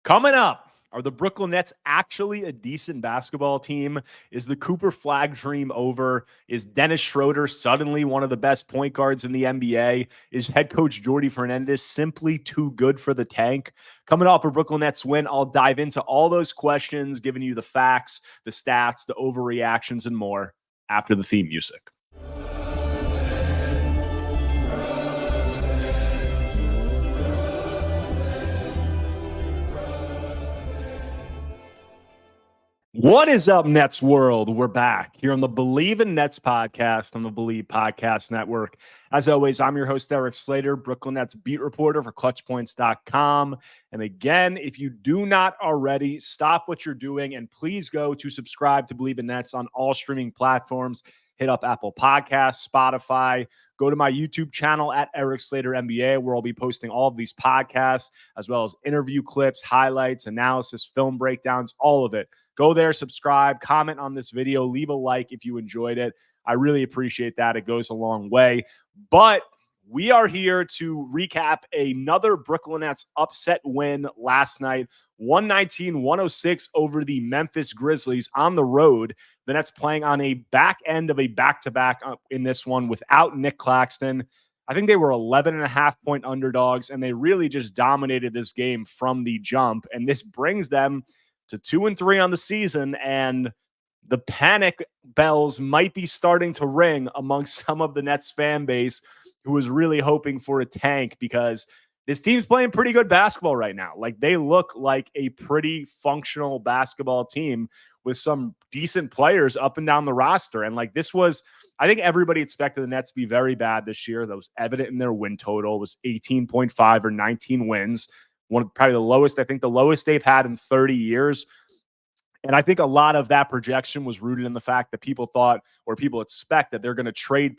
Coming up, are the Brooklyn Nets actually a decent basketball team? Is the Cooper Flag dream over? Is Dennis Schroder suddenly one of the best point guards in the NBA? Is head coach Jordi Fernandez simply too good for the tank? Coming off a Brooklyn Nets win, I'll dive into all those questions, giving you the facts, the stats, the overreactions, and more after the theme music. What is up, Nets world? We're back here on the Believe in Nets podcast on the Believe Podcast Network. As always, I'm your host, Erik Slater, Brooklyn Nets beat reporter for ClutchPoints.com. And again, if you do not already, stop what you're doing and please go to subscribe to Believe in Nets on all streaming platforms. Hit up Apple Podcasts, Spotify. Go to my YouTube channel at Erik Slater NBA, where I'll be posting all of these podcasts, as well as interview clips, highlights, analysis, film breakdowns, all of it. Go there, subscribe, comment on this video, leave a like if you enjoyed it. I really appreciate that. It goes a long way. But we are here to recap another Brooklyn Nets upset win last night, 119-106 over the Memphis Grizzlies on the road. The Nets playing on a back end of a back-to-back in this one without Nick Claxton. I think they were 11.5-point underdogs, and they really just dominated this game from the jump. And this brings them to 2-3 on the season, and the panic bells might be starting to ring amongst some of the Nets fan base who was really hoping for a tank, because this team's playing pretty good basketball right now. Like, they look like a pretty functional basketball team with some decent players up and down the roster. And like, this was, I think everybody expected the Nets to be very bad this year. That was evident in their win total. It was 18.5 or 19 wins. Probably the lowest, I think the lowest they've had in 30 years. And I think a lot of that projection was rooted in the fact that people thought, or people expect, that they're going to trade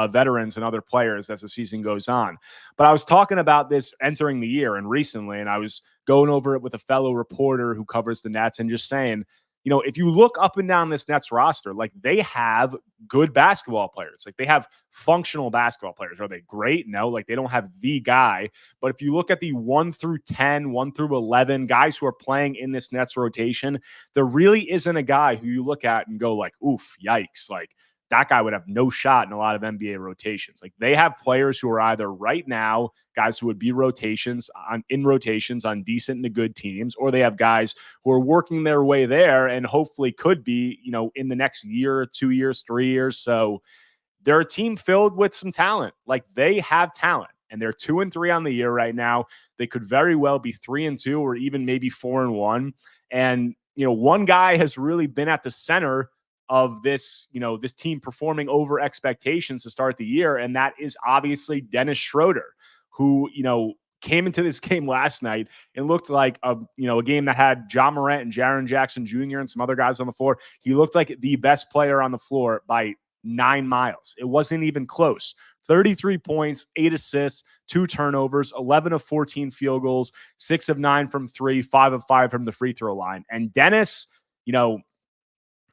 veterans and other players as the season goes on. But I was talking about this entering the year and recently, and I was going over it with a fellow reporter who covers the Nets and just saying, you know, if you look up and down this Nets roster, like, they have good basketball players. Like, they have functional basketball players. Are they great? No, like, they don't have the guy. But if you look at the 1 through 10, 1 through 11 guys who are playing in this Nets rotation, there really isn't a guy who you look at and go like, oof, yikes. Like, that guy would have no shot in a lot of NBA rotations. Like, they have players who are either right now guys who would be in rotations on decent and good teams, or they have guys who are working their way there and hopefully could be, you know, in the next year, 2 years, 3 years. So they're a team filled with some talent. Like, they have talent, and they're 2-3 on the year right now. They could very well be 3-2 or even maybe 4-1. And, you know, one guy has really been at the center of this, you know, this team performing over expectations to start the year. And that is obviously Dennis Schroder, who, you know, came into this game last night and looked like a game that had John Morant and Jaren Jackson Jr. and some other guys on the floor. He looked like the best player on the floor by 9 miles. It wasn't even close. 33 points, 8 assists, 2 turnovers, 11 of 14 field goals, 6 of 9 from 3, 5 of 5 from the free throw line. And Dennis, you know,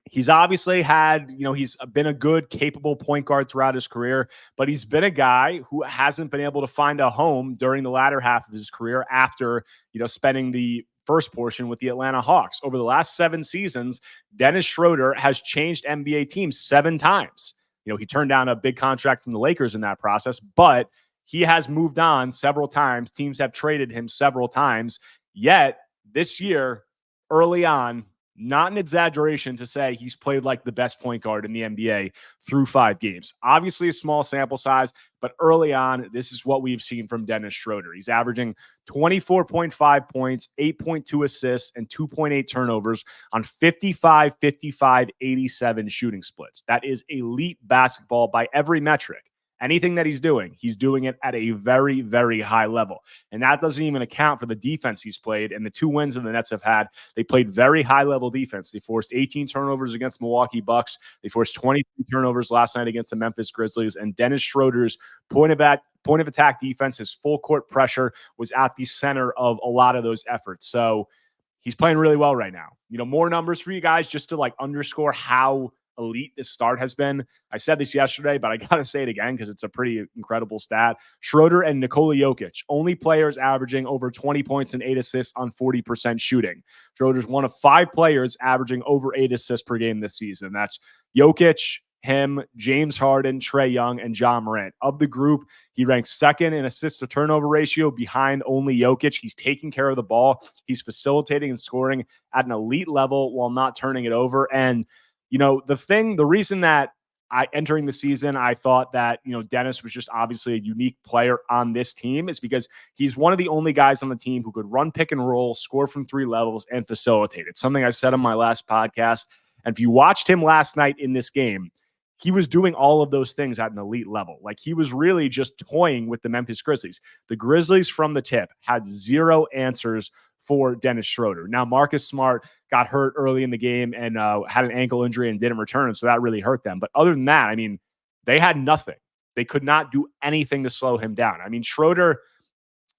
he's obviously had, you know, he's been a good, capable point guard throughout his career, but he's been a guy who hasn't been able to find a home during the latter half of his career after, you know, spending the first portion with the Atlanta Hawks. Over the last 7 seasons, Dennis Schroder has changed NBA teams 7 times. You know, he turned down a big contract from the Lakers in that process, but he has moved on several times. Teams have traded him several times. Yet this year, early on, not an exaggeration to say he's played like the best point guard in the NBA through 5 games. Obviously a small sample size, but early on, this is what we've seen from Dennis Schroder. He's averaging 24.5 points, 8.2 assists, and 2.8 turnovers on 55, 55, 87 shooting splits. That is elite basketball by every metric. Anything that he's doing it at a very, very high level. And that doesn't even account for the defense he's played and the 2 wins that the Nets have had. They played very high-level defense. They forced 18 turnovers against Milwaukee Bucks. They forced 23 turnovers last night against the Memphis Grizzlies. And Dennis Schroder's point of attack defense, his full court pressure, was at the center of a lot of those efforts. So he's playing really well right now. You know, more numbers for you guys just to like underscore how elite this start has been. I said this yesterday, but I got to say it again because it's a pretty incredible stat. Schroder and Nikola Jokic, only players averaging over 20 points and 8 assists on 40% shooting. Schroder's one of 5 players averaging over 8 assists per game this season. That's Jokic, him, James Harden, Trae Young, and Ja Morant. Of the group, he ranks second in assist to turnover ratio behind only Jokic. He's taking care of the ball. He's facilitating and scoring at an elite level while not turning it over. And, the reason that entering the season, I thought that, Dennis was just obviously a unique player on this team is because he's one of the only guys on the team who could run pick and roll, score from 3 levels, and facilitate. It's something I said on my last podcast. And if you watched him last night in this game, he was doing all of those things at an elite level. Like he was really just toying with the Memphis Grizzlies. The Grizzlies from the tip had 0 answers for Dennis Schroder. Now, Marcus Smart got hurt early in the game and had an ankle injury and didn't return, so that really hurt them. But other than that, they had nothing. They could not do anything to slow him down. Schroder,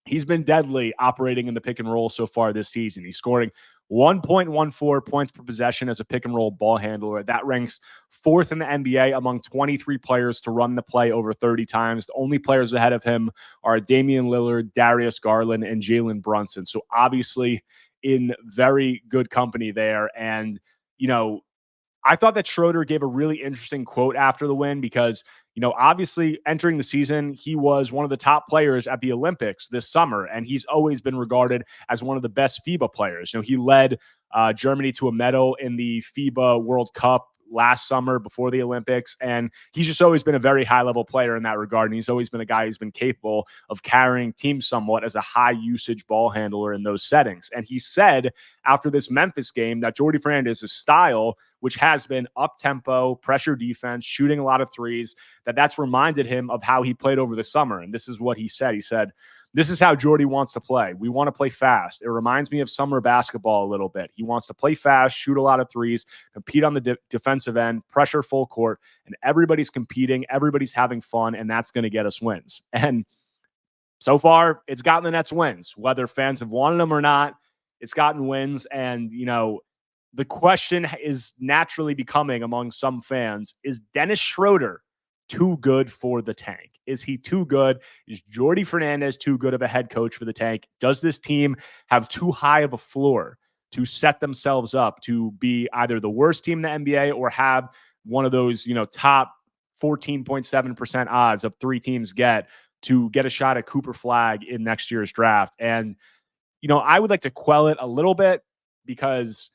he's been deadly operating in the pick and roll so far this season. He's scoring 1.14 points per possession as a pick and roll ball handler. That ranks 4th in the NBA among 23 players to run the play over 30 times. The only players ahead of him are Damian Lillard, Darius Garland, and Jaylen Brunson. So obviously in very good company there. And, I thought that Schroder gave a really interesting quote after the win because, obviously entering the season, he was one of the top players at the Olympics this summer, and he's always been regarded as one of the best FIBA players. He led Germany to a medal in the FIBA World Cup last summer before the Olympics, and he's just always been a very high-level player in that regard, and he's always been a guy who's been capable of carrying teams somewhat as a high-usage ball handler in those settings. And he said after this Memphis game that Jordi Fernandez's style, which has been up-tempo, pressure defense, shooting a lot of threes, that's reminded him of how he played over the summer. And this is what he said. He said, "This is how Jordy wants to play. We want to play fast. It reminds me of summer basketball a little bit. He wants to play fast, shoot a lot of threes, compete on the defensive end, pressure full court, and everybody's competing, everybody's having fun, and that's going to get us wins." And so far, it's gotten the Nets wins. Whether fans have wanted them or not, it's gotten wins. And, the question is naturally becoming among some fans, is Dennis Schroder too good for the tank? Is he too good? Is Jordi Fernandez too good of a head coach for the tank? Does this team have too high of a floor to set themselves up to be either the worst team in the NBA or have one of those, top 14.7% odds of 3 teams get to get a shot at Cooper Flag in next year's draft? And, I would like to quell it a little bit because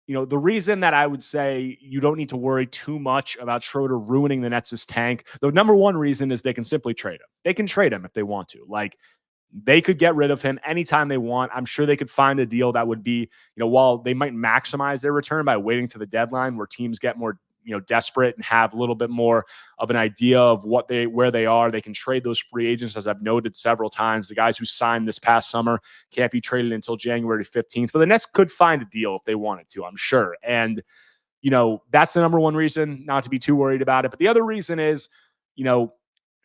the reason that I would say you don't need to worry too much about Schroder ruining the Nets' tank, the number one reason is they can simply trade him. They can trade him if they want to. Like, they could get rid of him anytime they want. I'm sure they could find a deal that would be, while they might maximize their return by waiting to the deadline where teams get more, desperate and have a little bit more of an idea of where they are. They can trade those free agents, as I've noted several times. The guys who signed this past summer can't be traded until January 15th, but the Nets could find a deal if they wanted to, I'm sure. And, that's the number one reason not to be too worried about it. But the other reason is,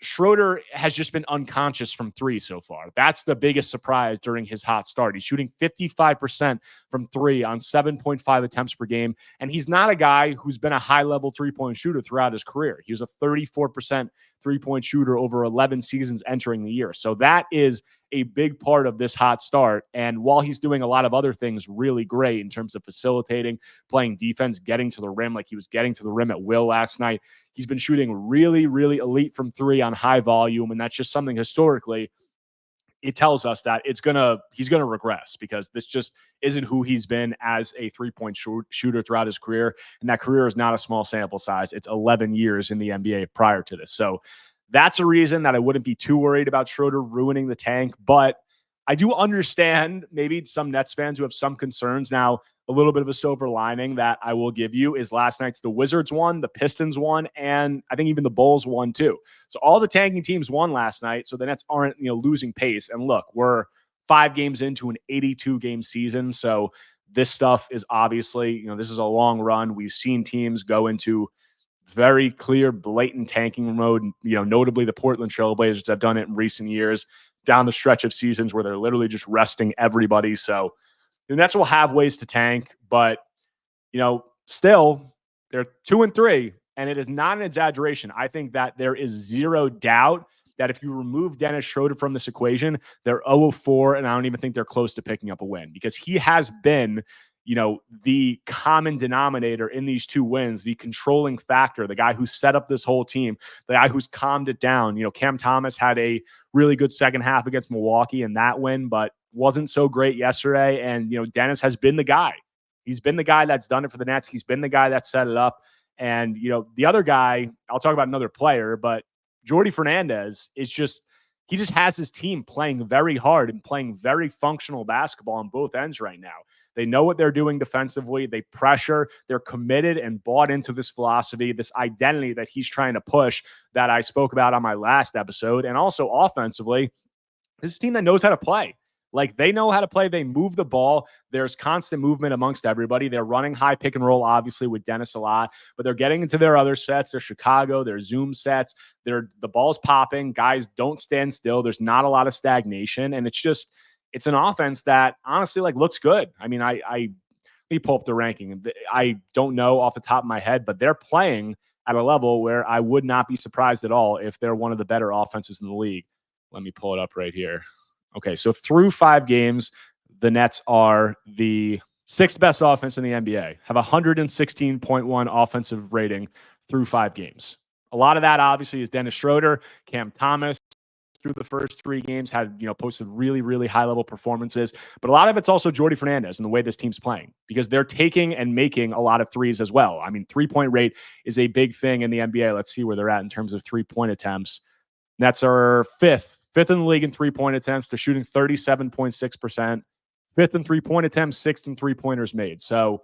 Schroder has just been unconscious from 3 so far. That's the biggest surprise during his hot start. He's shooting 55% from 3 on 7.5 attempts per game. And he's not a guy who's been a high-level three-point shooter throughout his career. He was a 34% three-point shooter over 11 seasons entering the year. So that is a big part of this hot start. And while he's doing a lot of other things really great in terms of facilitating, playing defense, getting to the rim, like he was getting to the rim at will last night, he's been shooting really, really elite from 3 on high volume. And that's just something historically, it tells us that he's going to regress because this just isn't who he's been as a three-point shooter throughout his career. And that career is not a small sample size. It's 11 years in the NBA prior to this. So that's a reason that I wouldn't be too worried about Schroder ruining the tank. But I do understand maybe some Nets fans who have some concerns. Now, a little bit of a silver lining that I will give you is last night's the Wizards won, the Pistons won, and I think even the Bulls won too. So all the tanking teams won last night. So the Nets aren't, losing pace. And look, we're 5 games into an 82-game season. So this stuff is obviously, this is a long run. We've seen teams go into very clear, blatant tanking mode. Notably the Portland Trailblazers have done it in recent years down the stretch of seasons where they're literally just resting everybody. So the Nets will have ways to tank, but, still, They're 2-3, and it is not an exaggeration. I think that there is zero doubt that if you remove Dennis Schroder from this equation, they're 0-4, and I don't even think they're close to picking up a win because he has been, the common denominator in these two wins, the controlling factor, the guy who set up this whole team, the guy who's calmed it down. Cam Thomas had a really good second half against Milwaukee in that win, but wasn't so great yesterday. And, Dennis has been the guy. He's been the guy that's done it for the Nets. He's been the guy that set it up. And, the other guy, I'll talk about another player, but Jordi Fernandez he just has his team playing very hard and playing very functional basketball on both ends right now. They know what they're doing defensively. They pressure. They're committed and bought into this philosophy, this identity that he's trying to push that I spoke about on my last episode. And also offensively, this is a team that knows how to play. Like, they know how to play. They move the ball. There's constant movement amongst everybody. They're running high pick and roll, obviously, with Dennis a lot, but they're getting into their other sets. Their Chicago, their Zoom sets. The ball's popping. Guys don't stand still. There's not a lot of stagnation. And it's an offense that honestly looks good. I mean, let me pull up the ranking. I don't know off the top of my head, but they're playing at a level where I would not be surprised at all if they're one of the better offenses in the league. Let me pull it up right here. Okay, so through 5 games, the Nets are the 6th best offense in the NBA, have 116.1 offensive rating through 5 games. A lot of that obviously is Dennis Schroder. Cam Thomas through the first 3 games had, posted really, really high level performances. But a lot of it's also Jordi Fernandez and the way this team's playing because they're taking and making a lot of threes as well. I mean, 3-point rate is a big thing in the NBA. Let's see where they're at in terms of 3-point attempts. Nets are fifth in the league in 3-point attempts. They're shooting 37.6%. 5th in 3-point attempts, 6th in 3-pointers made. So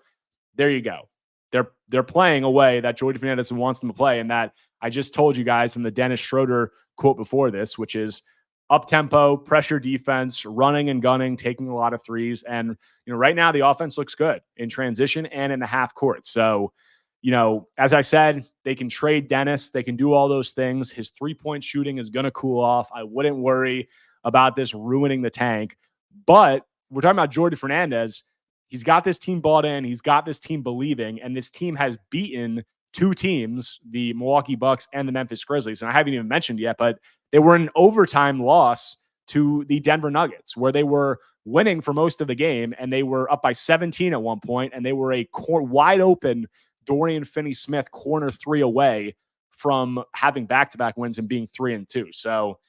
there you go. They're playing a way that Jordi Fernandez wants them to play, and that I just told you guys in the Dennis Schroder quote before this, which is up-tempo, pressure defense, running and gunning, taking a lot of threes. And, right now the offense looks good in transition and in the half court. So, as I said, they can trade Dennis. They can do all those things. His 3-point shooting is going to cool off. I wouldn't worry about this ruining the tank. But we're talking about Jordi Fernandez. He's got this team bought in. He's got this team believing. And this team has beaten 2 teams, the Milwaukee Bucks and the Memphis Grizzlies. And I haven't even mentioned yet, but they were an overtime loss to the Denver Nuggets, where they were winning for most of the game. And they were up by 17 at one point, and they were a wide open Dorian Finney-Smith corner 3 away from having back-to-back wins and being 3-2. So,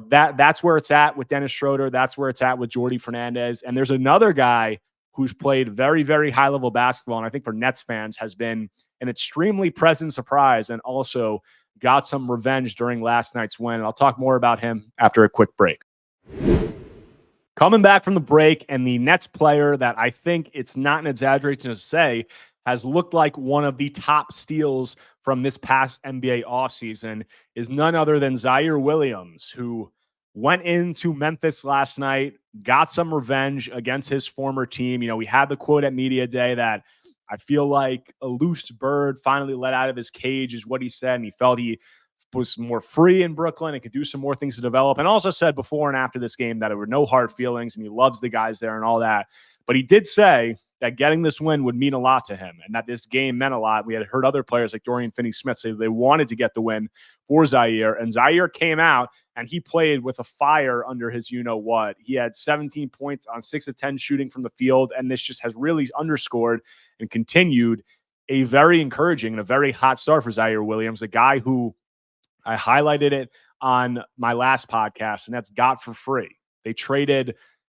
that's where it's at with Dennis Schroder. That's where it's at with Jordi Fernandez. And there's another guy who's played very, very high-level basketball, and I think for Nets fans has been an extremely pleasant surprise and also got some revenge during last night's win. And I'll talk more about him after a quick break. Coming back from the break, and the Nets player that I think it's not an exaggeration to say has looked like one of the top steals from this past NBA offseason is none other than Ziaire Williams, who went into Memphis last night, got some revenge against his former team. We had the quote at Media Day that I feel like a loose bird finally let out of his cage is what he said. And he felt he was more free in Brooklyn and could do some more things to develop. And also said before and after this game that there were no hard feelings and he loves the guys there and all that. But he did say that getting this win would mean a lot to him and that this game meant a lot. We had heard other players like Dorian Finney-Smith say they wanted to get the win for Ziaire. And Ziaire came out and he played with a fire under his you-know-what. He had 17 points on 6 of 10 shooting from the field. And this just has really underscored and continued a very encouraging and a very hot start for Ziaire Williams, a guy who I highlighted it on my last podcast, and that's got for free. They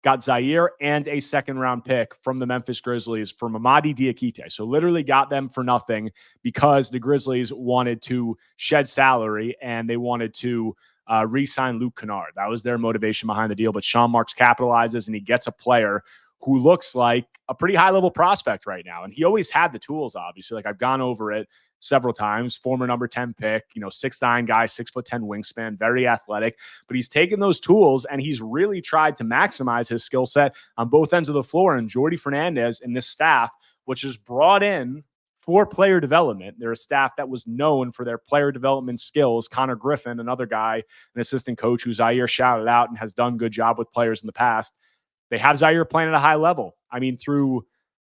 got Ziaire and a 2nd-round pick from the Memphis Grizzlies for Mamadi Diakite. So literally got them for nothing because the Grizzlies wanted to shed salary and they wanted to re-sign Luke Kennard. That was their motivation behind the deal. But Sean Marks capitalizes and he gets a player who looks like a pretty high-level prospect right now. And he always had the tools, obviously. Like, I've gone over it several times. Former number 10 pick, 6'9" guy, 6'10" wingspan, very athletic. But he's taken those tools and he's really tried to maximize his skill set on both ends of the floor. And Jordi Fernandez and this staff, which is brought in for player development. They're a staff that was known for their player development skills. Connor Griffin, another guy, an assistant coach who Ziaire shouted out and has done a good job with players in the past. They have Ziaire playing at a high level. I mean, through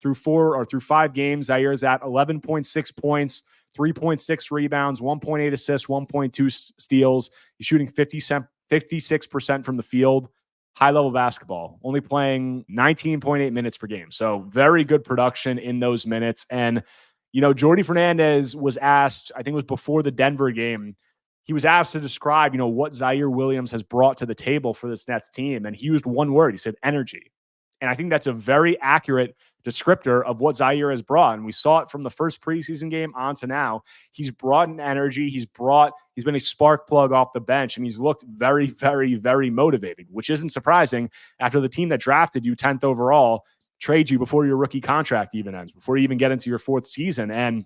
through 5 games, Ziaire is at 11.6 points, 3.6 rebounds, 1.8 assists, 1.2 steals. He's shooting 56% from the field. High-level basketball, only playing 19.8 minutes per game. So very good production in those minutes. And, Jordi Fernandez was asked, I think it was before the Denver game, he was asked to describe, what Ziaire Williams has brought to the table for this Nets team. And he used one word. He said energy. And I think that's a very accurate descriptor of what Ziaire has brought. And we saw it from the first preseason game on to now. He's brought an energy. He's been a spark plug off the bench, and he's looked very, very, very motivated, which isn't surprising after the team that drafted you 10th overall trade you before your rookie contract even ends, before you even get into your 4th season. And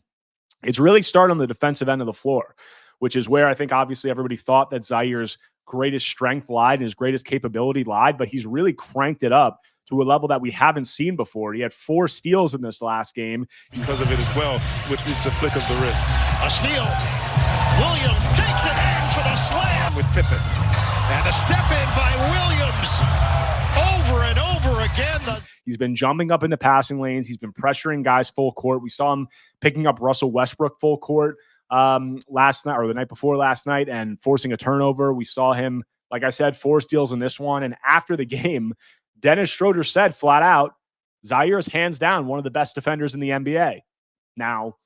it's really started on the defensive end of the floor, which is where I think obviously everybody thought that Zaire's greatest strength lied and his greatest capability lied, but he's really cranked it up to a level that we haven't seen before. He had 4 steals in this last game. Because of it as well, with it's a flick of the wrist. A steal. Williams takes it, hands for the slam. With Pippen. And a step in by Williams. Over and over again. He's been jumping up into passing lanes. He's been pressuring guys full court. We saw him picking up Russell Westbrook full court last night or the night before last night and forcing a turnover. We saw him, like I said, 4 steals in this one. And after the game, Dennis Schroder said flat out, Ziaire is hands down one of the best defenders in the NBA. Now,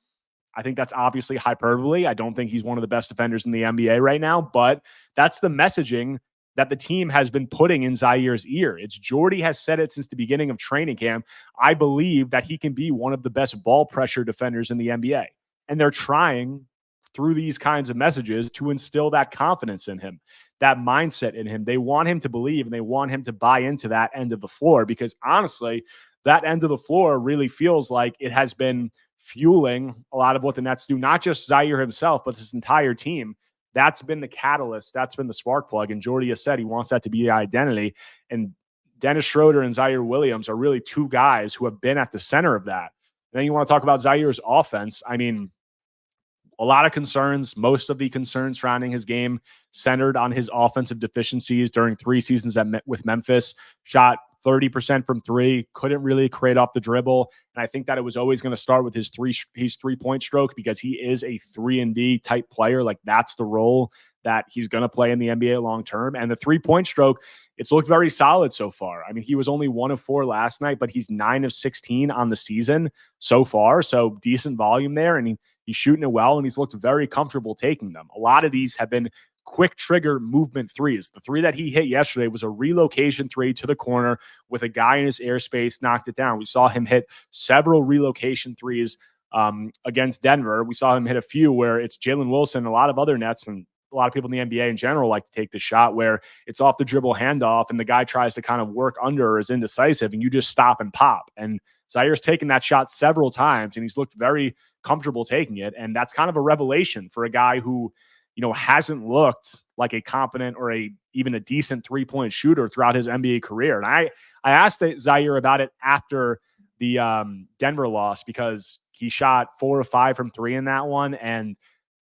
I think that's obviously hyperbole. I don't think he's one of the best defenders in the NBA right now, but that's the messaging that the team has been putting in Zaire's ear. It's Jordy has said it since the beginning of training camp. I believe that he can be one of the best ball pressure defenders in the NBA. And they're trying through these kinds of messages to instill that confidence in him, that mindset in him. They want him to believe and they want him to buy into that end of the floor because honestly, that end of the floor really feels like it has been fueling a lot of what the Nets do, not just Ziaire himself, but this entire team. That's been the catalyst. That's been the spark plug. And Jordy has said he wants that to be the identity. And Dennis Schroder and Ziaire Williams are really 2 guys who have been at the center of that. And then you want to talk about Zaire's offense. I mean, a lot of concerns, most of the concerns surrounding his game centered on his offensive deficiencies during 3 seasons with Memphis. Shot 30% from 3, couldn't really create off the dribble. And I think that it was always going to start with his three-point stroke because he is a 3-and-D type player. Like that's the role that he's going to play in the NBA long term. And the 3-point stroke, it's looked very solid so far. I mean, he was only 1 of 4 last night, but he's 9 of 16 on the season so far. So decent volume there. And he's shooting it well, and he's looked very comfortable taking them. A lot of these have been quick trigger movement threes. The 3 that he hit yesterday was a relocation 3 to the corner with a guy in his airspace, knocked it down. We saw him hit several relocation 3s against Denver. We saw him hit a few where it's Jaylen Wilson, a lot of other Nets, and a lot of people in the NBA in general like to take the shot where it's off the dribble handoff and the guy tries to kind of work under or is indecisive and you just stop and pop. And Zaire's taken that shot several times and he's looked very comfortable taking it. And that's kind of a revelation for a guy who, hasn't looked like a competent or even a decent 3-point shooter throughout his NBA career. And I asked Ziaire about it after the Denver loss because he shot 4 of 5 from 3 in that one. And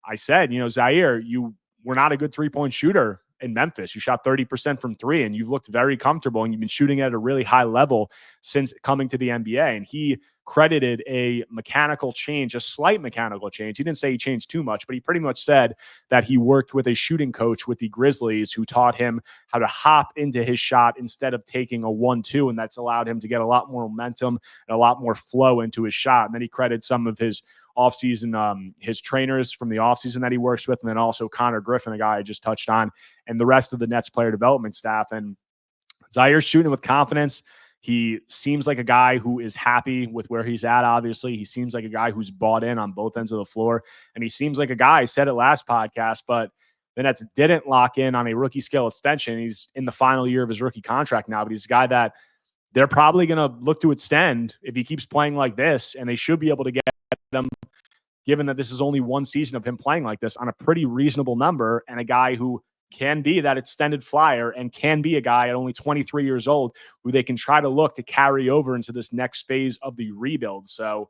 I said, Ziaire, you were not a good 3-point shooter in Memphis. You shot 30% from 3 and you've looked very comfortable and you've been shooting at a really high level since coming to the NBA. And he credited a mechanical change, a slight mechanical change. He didn't say he changed too much, but he pretty much said that he worked with a shooting coach with the Grizzlies who taught him how to hop into his shot instead of taking a 1-2. And that's allowed him to get a lot more momentum and a lot more flow into his shot. And then he credited some of his offseason, his trainers from the offseason that he works with, and then also Connor Griffin, a guy I just touched on, and the rest of the Nets player development staff. And Zaire's shooting with confidence. He seems like a guy who is happy with where he's at, obviously. He seems like a guy who's bought in on both ends of the floor. And he seems like a guy, I said it last podcast, but the Nets didn't lock in on a rookie scale extension. He's in the final year of his rookie contract now, but he's a guy that they're probably going to look to extend if he keeps playing like this, and they should be able to get him, given that this is only 1 season of him playing like this, on a pretty reasonable number, and a guy who can be that extended flyer and can be a guy at only 23 years old who they can try to look to carry over into this next phase of the rebuild. So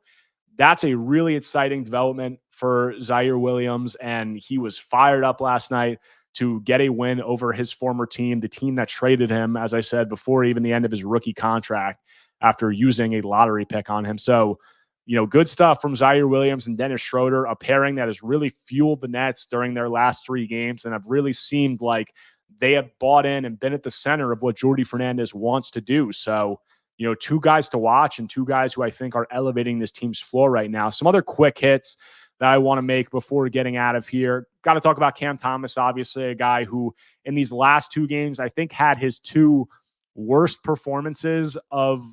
that's a really exciting development for Ziaire Williams, and he was fired up last night to get a win over his former team, the team that traded him, as I said, before even the end of his rookie contract. after using a lottery pick on him. So, good stuff from Ziaire Williams and Dennis Schroder, a pairing that has really fueled the Nets during their last 3 games and have really seemed like they have bought in and been at the center of what Jordi Fernandez wants to do. So, 2 guys to watch and 2 guys who I think are elevating this team's floor right now. Some other quick hits that I want to make before getting out of here. Got to talk about Cam Thomas, obviously, a guy who in these last 2 games, I think had his 2 worst performances of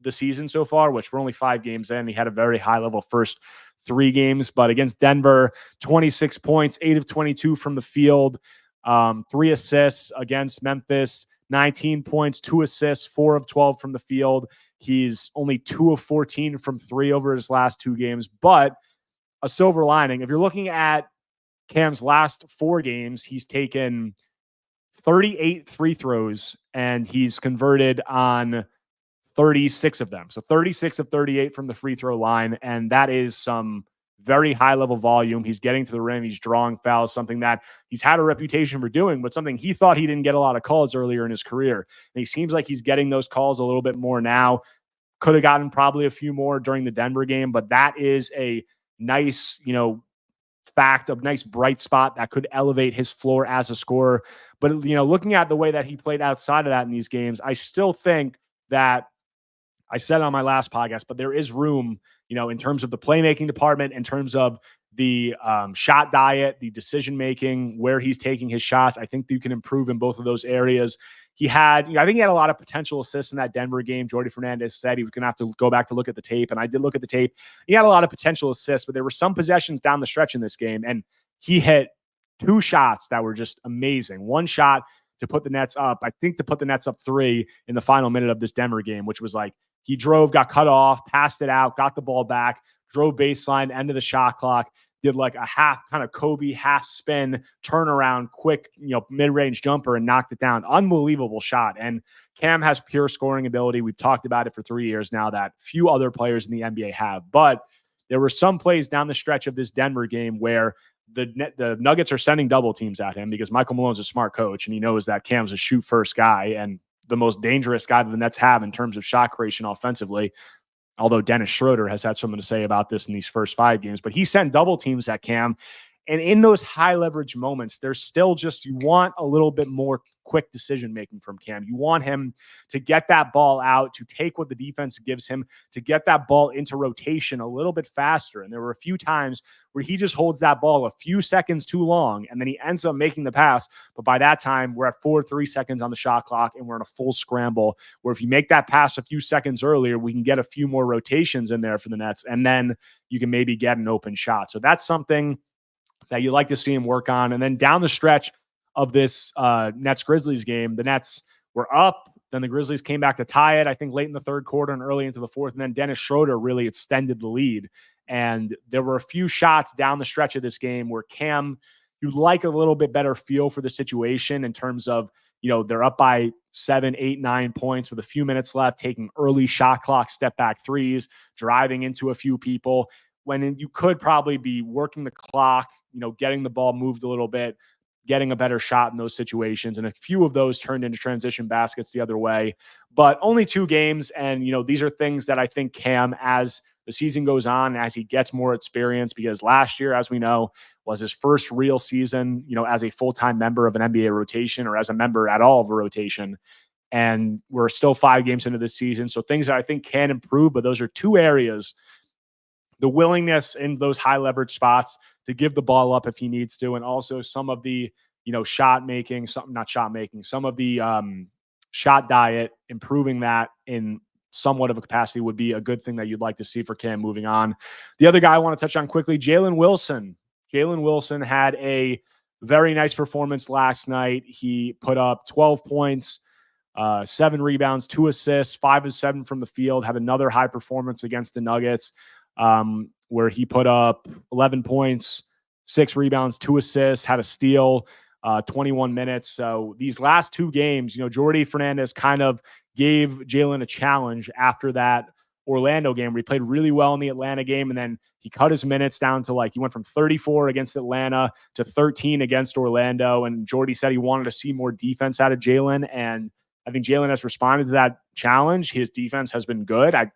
the season so far, which we're only 5 games in. He had a very high level first 3 games, but against Denver, 26 points, 8 of 22 from the field, 3 assists. Against Memphis, 19 points, 2 assists, 4 of 12 from the field. He's only 2 of 14 from 3 over his last 2 games, but a silver lining, if you're looking at Cam's last 4 games, he's taken 38 free throws and he's converted on 36 of them. So 36 of 38 from the free throw line. And that is some very high level volume. He's getting to the rim. He's drawing fouls, something that he's had a reputation for doing, but something he thought he didn't get a lot of calls earlier in his career. And he seems like he's getting those calls a little bit more now. Could have gotten probably a few more during the Denver game, but that is a nice, fact, a nice bright spot that could elevate his floor as a scorer. But, looking at the way that he played outside of that in these games, I still think that I said it on my last podcast, but there is room, in terms of the playmaking department, in terms of the shot diet, the decision-making, where he's taking his shots. I think you can improve in both of those areas. He had, I think he had a lot of potential assists in that Denver game. Jordi Fernandez said he was going to have to go back to look at the tape, and I did look at the tape. He had a lot of potential assists, but there were some possessions down the stretch in this game, and he hit 2 shots that were just amazing. 1 shot to put the Nets up, I think to put the Nets up 3 in the final minute of this Denver game, which was like he drove, got cut off, passed it out, got the ball back, drove baseline, end of the shot clock, did like a half kind of Kobe half spin turnaround, quick, mid-range jumper and knocked it down. Unbelievable shot. And Cam has pure scoring ability. We've talked about it for 3 years now that few other players in the NBA have. But there were some plays down the stretch of this Denver game where the Nuggets are sending double teams at him because Michael Malone's a smart coach and he knows that Cam's a shoot first guy and the most dangerous guy that the Nets have in terms of shot creation offensively. Although Dennis Schroder has had something to say about this in these first 5 games, but he sent double teams at Cam. And in those high leverage moments, there's still just, you want a little bit more quick decision-making from Cam. You want him to get that ball out, to take what the defense gives him, to get that ball into rotation a little bit faster. And there were a few times where he just holds that ball a few seconds too long, and then he ends up making the pass. But by that time, we're at 3 seconds on the shot clock, and we're in a full scramble, where if you make that pass a few seconds earlier, we can get a few more rotations in there for the Nets, and then you can maybe get an open shot. So that's something that you like to see him work on. And then down the stretch of this Nets-Grizzlies game, the Nets were up. Then the Grizzlies came back to tie it, I think, late in the 3rd quarter and early into the 4th. And then Dennis Schroder really extended the lead. And there were a few shots down the stretch of this game where Cam, you'd like a little bit better feel for the situation in terms of, they're up by 7, 8, 9 points with a few minutes left, taking early shot clock, step back threes, driving into a few people, when you could probably be working the clock, getting the ball moved a little bit, getting a better shot in those situations. And a few of those turned into transition baskets the other way. But only 2 games. And, these are things that I think Cam, as the season goes on, as he gets more experience, because last year, as we know, was his first real season, as a full-time member of an NBA rotation or as a member at all of a rotation. And we're still 5 games into this season. So things that I think can improve, but those are 2 areas. The willingness in those high leverage spots to give the ball up if he needs to. And also some of the, some of the shot diet, improving that in somewhat of a capacity would be a good thing that you'd like to see for Cam moving on. The other guy I want to touch on quickly, Jaylen Wilson. Jaylen Wilson had a very nice performance last night. He put up 12 points, 7 rebounds, 2 assists, 5 of 7 from the field, had another high performance against the Nuggets. Where he put up 11 points, 6 rebounds, 2 assists, had a steal, 21 minutes. So these last 2 games, Jordi Fernandez kind of gave Jaylen a challenge after that Orlando game where he played really well in the Atlanta game. And then he cut his minutes down to he went from 34 against Atlanta to 13 against Orlando. And Jordi said he wanted to see more defense out of Jaylen. And I think Jaylen has responded to that challenge. His defense has been good. I'm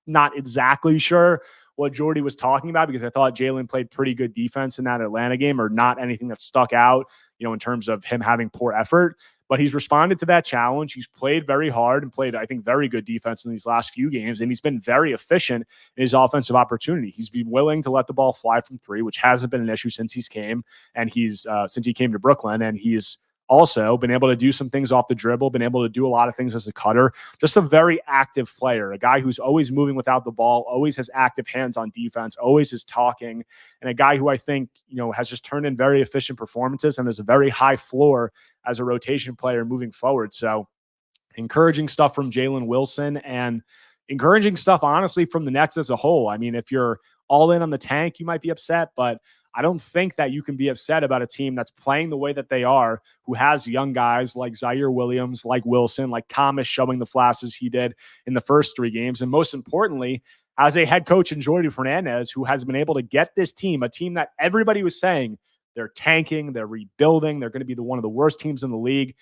not exactly sure what Jordy was talking about, because I thought Jaylen played pretty good defense in that Atlanta game, or not anything that stuck out, in terms of him having poor effort. But he's responded to that challenge. He's played very hard and played, I think, very good defense in these last few games. And he's been very efficient in his offensive opportunity. He's been willing to let the ball fly from three, which hasn't been an issue since he came to Brooklyn. And he's also been able to do some things off the dribble, been able to do a lot of things as a cutter. Just a very active player, a guy who's always moving without the ball, always has active hands on defense, always is talking, and a guy who I think, has just turned in very efficient performances and has a very high floor as a rotation player moving forward. So encouraging stuff from Jaylen Wilson, and encouraging stuff, honestly, from the Nets as a whole. I mean, if you're all in on the tank, you might be upset, but I don't think that you can be upset about a team that's playing the way that they are, who has young guys like Ziaire Williams, like Wilson, like Thomas showing the flashes he did in the first 3 games. And most importantly, as a head coach in Jordi Fernandez, who has been able to get this team, a team that everybody was saying they're tanking, they're rebuilding, they're going to be one of the worst teams in the league.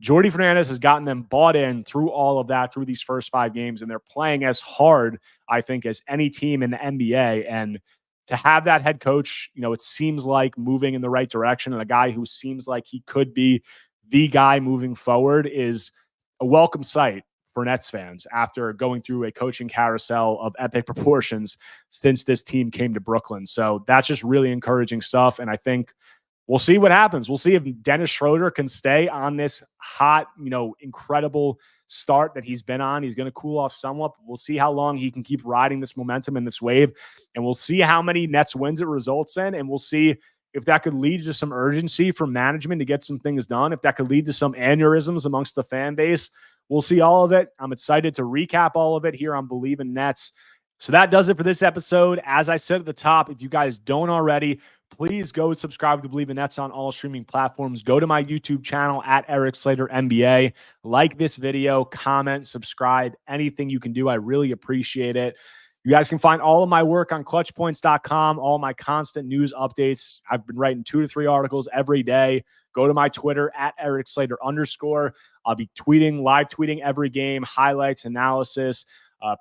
Jordi Fernandez has gotten them bought in through all of that, through these first 5 games, and they're playing as hard, I think, as any team in the NBA. And to have that head coach, it seems like moving in the right direction, and a guy who seems like he could be the guy moving forward, is a welcome sight for Nets fans after going through a coaching carousel of epic proportions since this team came to Brooklyn. So that's just really encouraging stuff. And I think we'll see what happens. We'll see if Dennis Schroder can stay on this hot, incredible start that he's been on. He's going to cool off somewhat, but we'll see how long he can keep riding this momentum and this wave. And we'll see how many Nets wins it results in. And we'll see if that could lead to some urgency from management to get some things done, if that could lead to some aneurysms amongst the fan base. We'll see all of it. I'm excited to recap all of it here on Believe in Nets. So that does it for this episode. As I said at the top, if you guys don't already, please go subscribe to Believe in Nets on all streaming platforms. Go to my YouTube channel at Erik Slater NBA. Like this video, comment, subscribe, anything you can do. I really appreciate it. You guys can find all of my work on ClutchPoints.com, all my constant news updates. I've been writing 2 to 3 articles every day. Go to my Twitter at Erik Slater _. I'll be live tweeting every game, highlights, analysis,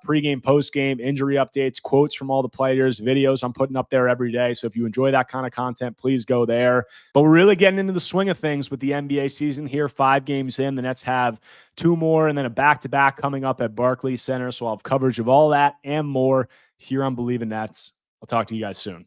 pregame, postgame, injury updates, quotes from all the players, videos I'm putting up there every day. So if you enjoy that kind of content, please go there. But we're really getting into the swing of things with the NBA season here. 5 games in, the Nets have 2 more and then a back-to-back coming up at Barclays Center. So I'll have coverage of all that and more here on Believe in Nets. I'll talk to you guys soon.